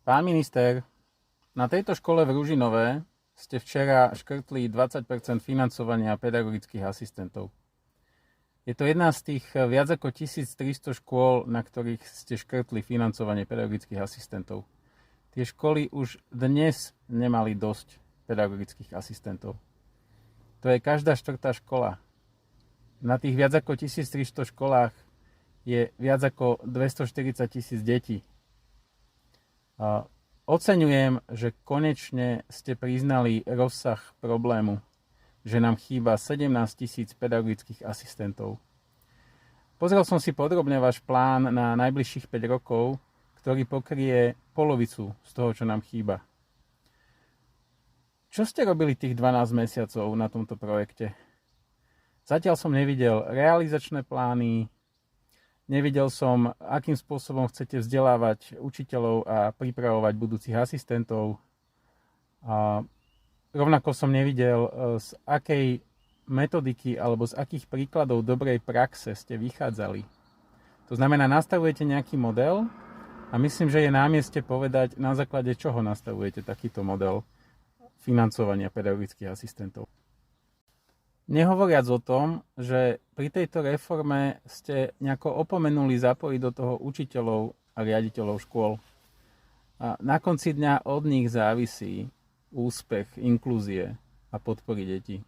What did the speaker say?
Pán minister, na tejto škole v Ružinové ste včera škrtli 20% financovania pedagogických asistentov. Je to jedna z tých viac ako 1300 škôl, na ktorých ste škrtli financovanie pedagogických asistentov. Tie školy už dnes nemali dosť pedagogických asistentov. To je každá štvrtá škola. Na tých viac ako 1300 školách je viac ako 240 000 detí. Oceňujem, že konečne ste priznali rozsah problému, že nám chýba 17 000 pedagogických asistentov. Pozrel som si podrobne váš plán na najbližších 5 rokov, ktorý pokrie polovicu z toho, čo nám chýba. Čo ste robili tých 12 mesiacov na tomto projekte? Zatiaľ som nevidel realizačné plány, nevidel som, akým spôsobom chcete vzdelávať učiteľov a pripravovať budúcich asistentov. A rovnako som nevidel, z akej metodiky alebo z akých príkladov dobrej praxe ste vychádzali. To znamená, nastavujete nejaký model a myslím, že je na mieste povedať, na základe čoho nastavujete takýto model financovania pedagogických asistentov. Nehovoriac o tom, že pri tejto reforme ste nejako opomenuli zapojiť do toho učiteľov a riaditeľov škôl. A na konci dňa od nich závisí úspech inklúzie a podpory detí.